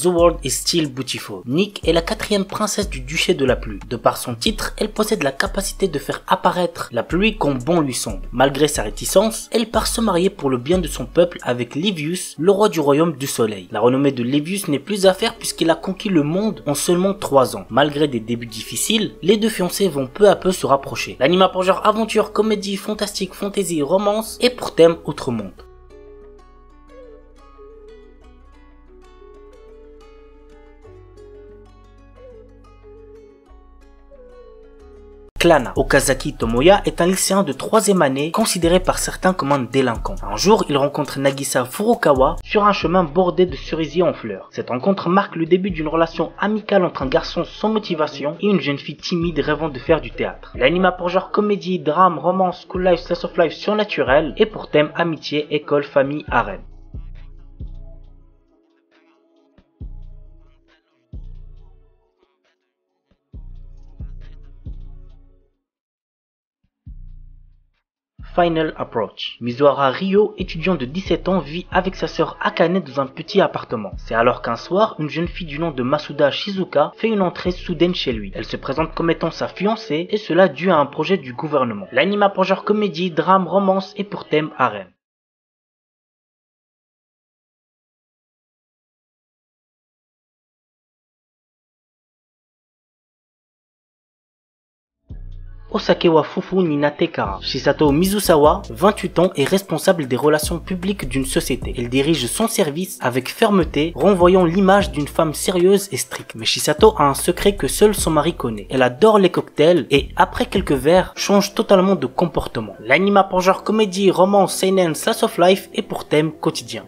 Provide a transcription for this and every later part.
The World is Still Beautiful. Nick est la 4e princesse du duché de la pluie. De par son titre, elle possède la capacité de faire apparaître la pluie quand bon lui semble. Malgré sa réticence, elle part se marier pour le bien de son peuple avec Livius, le roi du royaume du soleil. La renommée de Livius n'est plus à faire puisqu'il a conquis le monde en seulement 3 ans. Malgré des débuts difficiles, les deux fiancés vont peu à peu se rapprocher. L'anime a pour genre aventure, comédie, fantastique, fantasy, romance et pour thème autre monde. Clana. Okazaki Tomoya est un lycéen de 3e année considéré par certains comme un délinquant. Un jour, il rencontre Nagisa Furukawa sur un chemin bordé de cerisiers en fleurs. Cette rencontre marque le début d'une relation amicale entre un garçon sans motivation et une jeune fille timide rêvant de faire du théâtre. L'anime a pour genre comédie, drame, romance, school life, slice of life surnaturel et pour thème amitié, école, famille, harem. Final Approach. Mizuhara Ryo, étudiant de 17 ans, vit avec sa sœur Akane dans un petit appartement. C'est alors qu'un soir, une jeune fille du nom de Masuda Shizuka fait une entrée soudaine chez lui. Elle se présente comme étant sa fiancée, et cela dû à un projet du gouvernement. L'anime a pour genre comédie, drame, romance et pour thème harem. Osake wa Fufu ni Natekara. Shisato Mizusawa, 28 ans, est responsable des relations publiques d'une société. Elle dirige son service avec fermeté, renvoyant l'image d'une femme sérieuse et stricte. Mais Shisato a un secret que seul son mari connaît. Elle adore les cocktails et, après quelques verres, change totalement de comportement. L'anime a pour genre comédie, romance, seinen, slice of life et pour thème quotidien.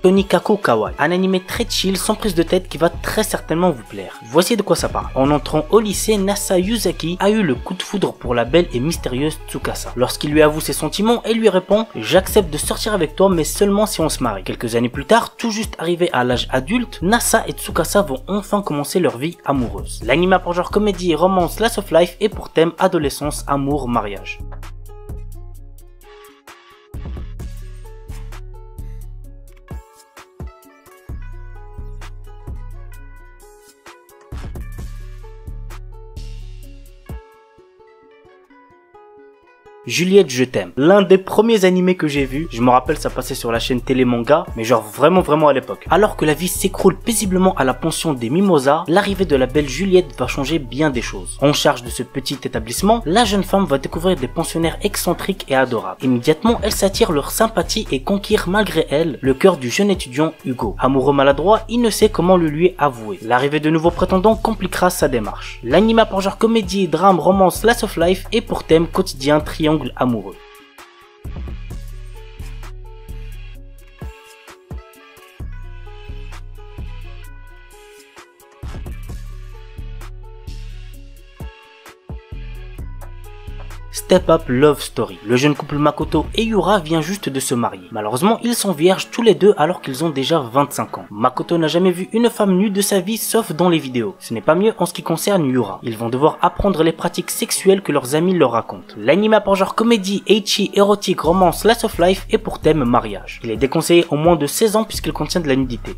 Tonikaku Kawaii, un animé très chill sans prise de tête qui va très certainement vous plaire. Voici de quoi ça parle. En entrant au lycée, Nasa Yuzaki a eu le coup de foudre pour la belle et mystérieuse Tsukasa. Lorsqu'il lui avoue ses sentiments, elle lui répond « J'accepte de sortir avec toi mais seulement si on se marie ». Quelques années plus tard, tout juste arrivé à l'âge adulte, Nasa et Tsukasa vont enfin commencer leur vie amoureuse. L'anime a pour genre comédie, romance, slice of life et pour thème adolescence, amour, mariage. Juliette je t'aime. L'un des premiers animés que j'ai vu, je me rappelle ça passait sur la chaîne Télé Manga, mais genre vraiment à l'époque. Alors que la vie s'écroule paisiblement à la pension des Mimosas, l'arrivée de la belle Juliette va changer bien des choses. En charge de ce petit établissement, la jeune femme va découvrir des pensionnaires excentriques et adorables. Immédiatement, elle s'attire leur sympathie et conquiert malgré elle le cœur du jeune étudiant Hugo. Amoureux maladroit, il ne sait comment le lui avouer. L'arrivée de nouveaux prétendants compliquera sa démarche. L'anime a pour genre comédie, drame, romance, slice of life et pour thème quotidien triangle amoureux. Step Up Love Story. Le jeune couple Makoto et Yura vient juste de se marier. Malheureusement, ils sont vierges tous les deux alors qu'ils ont déjà 25 ans. Makoto n'a jamais vu une femme nue de sa vie sauf dans les vidéos. Ce n'est pas mieux en ce qui concerne Yura. Ils vont devoir apprendre les pratiques sexuelles que leurs amis leur racontent. L'anime a pour genre comédie, ecchi, érotique, romance, slice of life et pour thème mariage. Il est déconseillé au moins de 16 ans puisqu'il contient de la nudité.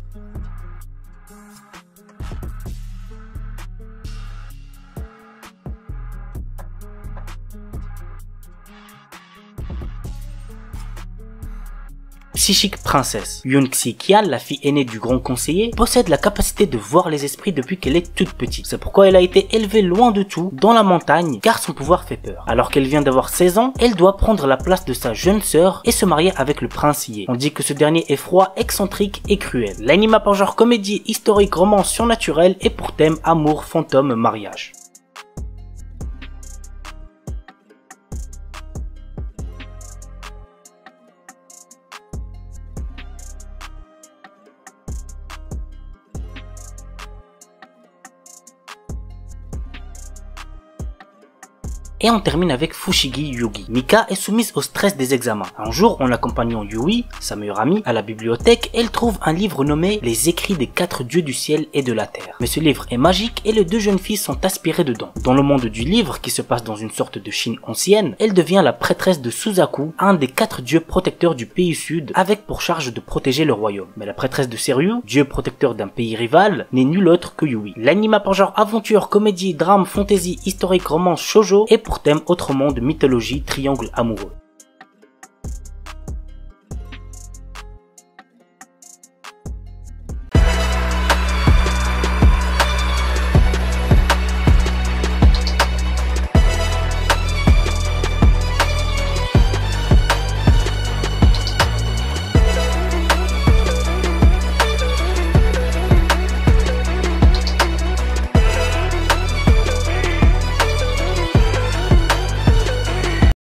Psychique princesse. Yunxi Qian, la fille aînée du grand conseiller, possède la capacité de voir les esprits depuis qu'elle est toute petite. C'est pourquoi elle a été élevée loin de tout, dans la montagne, car son pouvoir fait peur. Alors qu'elle vient d'avoir 16 ans, elle doit prendre la place de sa jeune sœur et se marier avec le prince Ye. On dit que ce dernier est froid, excentrique et cruel. L'anime a pour genre comédie, historique, romance surnaturelle et pour thème amour, fantôme, mariage. et on termine avec Fushigi Yugi. Mika est soumise au stress des examens. Un jour, en accompagnant Yui, sa meilleure amie, à la bibliothèque, elle trouve un livre nommé Les écrits des 4 dieux du ciel et de la terre. Mais ce livre est magique et les deux jeunes filles sont aspirées dedans. Dans le monde du livre, qui se passe dans une sorte de Chine ancienne, elle devient la prêtresse de Suzaku, un des 4 dieux protecteurs du pays sud, avec pour charge de protéger le royaume. Mais la prêtresse de Seiryu, dieu protecteur d'un pays rival, n'est nul autre que Yui. L'anime a pour genre aventure, comédie, drame, fantasy, historique, romance, shoujo et pour thème autre monde, mythologie, triangle amoureux.